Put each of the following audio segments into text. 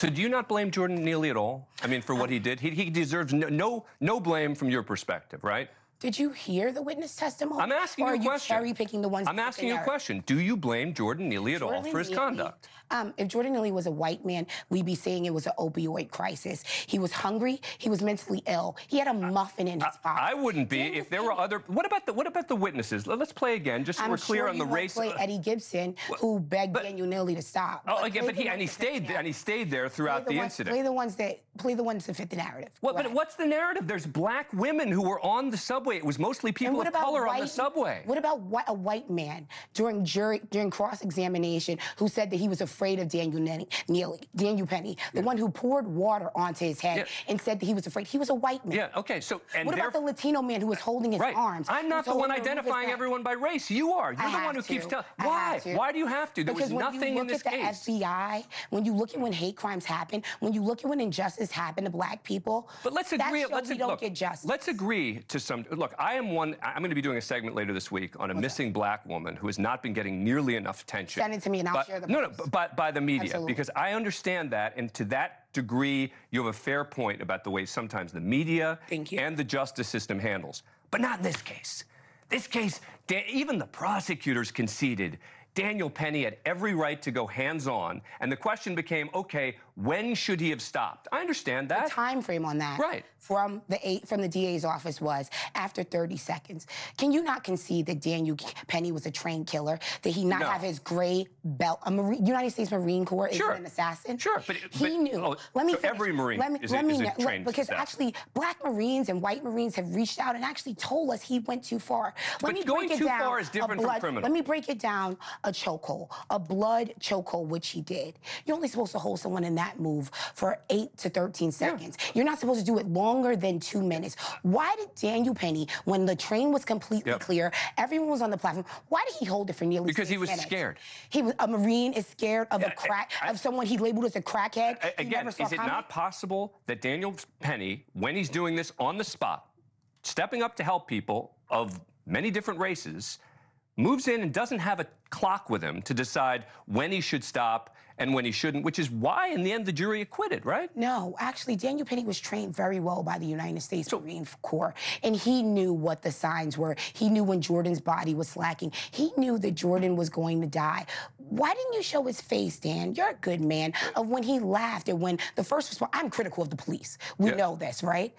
So do you not blame Jordan Neely at all? I mean, for what he did? He deserves no blame from your perspective, right? Did you hear the witness testimony? I'm asking you a question. Or are you cherry-picking the ones I'm asking you a question. Do you blame Jordan Neely at all for his conduct? If Jordan Neely was a white man, we'd be saying it was an opioid crisis. He was hungry. He was mentally ill. He had a muffin in his pocket. I wouldn't be if there were other. What about the witnesses? Let's play again, just so we're clear on the race. I'm sure you play Eddie Gibson, who begged Daniel Neely to stop. Oh, again, but he stayed there throughout the incident. Play the ones that fit the narrative. But what's the narrative? There's black women who were on the subway. It was mostly people of color on the subway. What about a white man during cross-examination who said that he was afraid of Daniel Penny, the one who poured water onto his head and said that he was afraid? He was a white man. Yeah, okay, so... What about the Latino man who was holding his arms? I'm not the one identifying everyone by race. You are. You're the one who keeps telling... Why? Why do you have to? There was nothing in this case. Because when you look at the FBI, when you look at when hate crimes happen, when you look at when injustice happened to black people, but let's agree. We don't get justice. Let's agree to some... Look, I'm going to be doing a segment later this week on a missing black woman who has not been getting nearly enough attention. Send it to me and I'll share the post. By the media. Absolutely. Because I understand that, and to that degree, you have a fair point about the way sometimes the media and the justice system handles. But not in this case. This case, even the prosecutors conceded Daniel Penny had every right to go hands-on, and the question became, okay, when should he have stopped? I understand that. The time frame on that from the DA's office was after 30 seconds. Can you not concede that Daniel Penny was a trained killer, that he not have his gray belt? United States Marine Corps is an assassin? Sure, but he knew. Let me finish. Every Marine is a trained because assassin. Actually, black Marines and white Marines have reached out and actually told us he went too far. But going too far is different from criminal. Let me break it down. A chokehold, a blood chokehold, which he did. You're only supposed to hold someone in that move for 8 to 13 seconds. You're not supposed to do it longer than 2 minutes. Why did Daniel Penny, when the train was completely clear, everyone was on the platform, why did he hold it for nearly 6 minutes? Because he was scared. A Marine is scared of of someone he labeled as a crackhead. Again, is it not possible that Daniel Penny, when he's doing this on the spot, stepping up to help people of many different races, moves in and doesn't have a clock with him to decide when he should stop and when he shouldn't, which is why, in the end, the jury acquitted, right? No, actually, Daniel Penny was trained very well by the United States Marine Corps, and he knew what the signs were. He knew when Jordan's body was slacking. He knew that Jordan was going to die. Why didn't you show his face, Dan? You're a good man. Of when he laughed and when the first response, I'm critical of the police. We know this, right?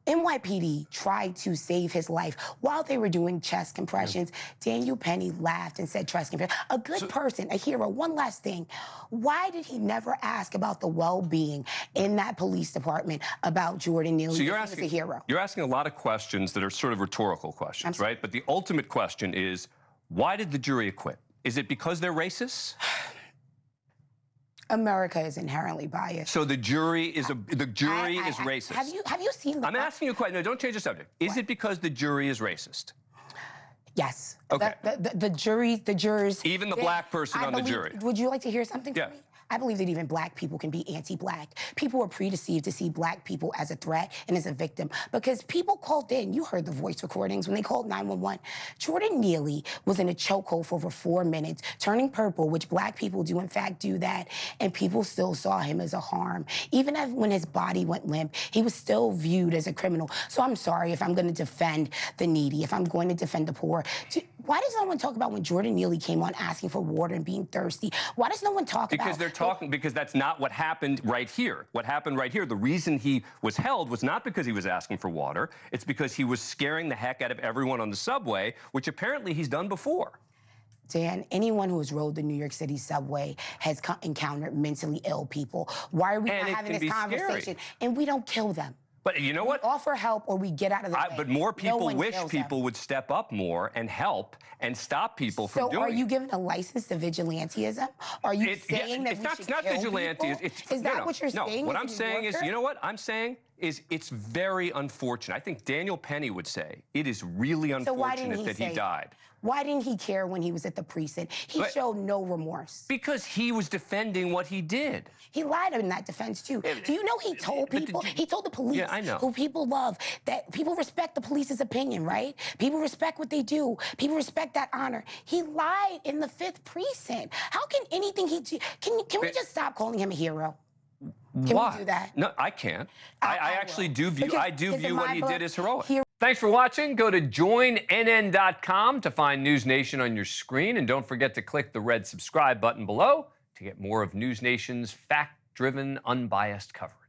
NYPD tried to save his life while they were doing chest compressions. Daniel Penny laughed and said chest compressions. A good person, a hero. One last thing. Why did he never ask about the well-being in that police department about Jordan Neely? So you're asking, a hero. You're asking a lot of questions that are sort of rhetorical questions, right? But the ultimate question is, why did the jury acquit? Is it because they're racist? America is inherently biased. So the jury is racist. Have you seen? I'm asking you a question. No, don't change the subject. Is it because the jury is racist? Yes. Okay. The jurors. Even the black person on the jury. Would you like to hear something from me? I believe that even black people can be anti-black. People are predeceived to see black people as a threat and as a victim because people called in. You heard the voice recordings when they called 911. Jordan Neely was in a chokehold for over 4 minutes, turning purple, which black people do in fact do that, and people still saw him as a harm. Even when his body went limp, he was still viewed as a criminal. So I'm sorry if I'm going to defend the needy, if I'm going to defend the poor. Why does no one talk about when Jordan Neely came on asking for water and being thirsty? Why does no one talk about... Because that's not what happened right here. What happened right here, the reason he was held was not because he was asking for water. It's because he was scaring the heck out of everyone on the subway, which apparently he's done before. Dan, anyone who has rode the New York City subway has encountered mentally ill people. Why are we not having this conversation? And we don't kill them. But you know what? We offer help or we get out of the way. But more people wish people would step up more and help and stop people from doing it. So are you giving a license to vigilantism? Are you saying that we should kill people? Is that what you're saying? No, what I'm saying is, you know what I'm saying is it's very unfortunate. I think Daniel Penny would say it is really unfortunate that he died. Why didn't he care when he was at the precinct? He showed no remorse. Because he was defending what he did. He lied in that defense, too. Do you know he told people, he told the police, who people love, that people respect the police's opinion, right? People respect what they do. People respect that honor. He lied in the 5th precinct. How can anything he do, can we just stop calling him a hero? Can Why? we do that? No, I can't. I actually do view. Because I do view what he did as heroic. Thanks for watching. Go to joinnn.com to find NewsNation on your screen. And don't forget to click the red subscribe button below to get more of NewsNation's fact-driven, unbiased coverage.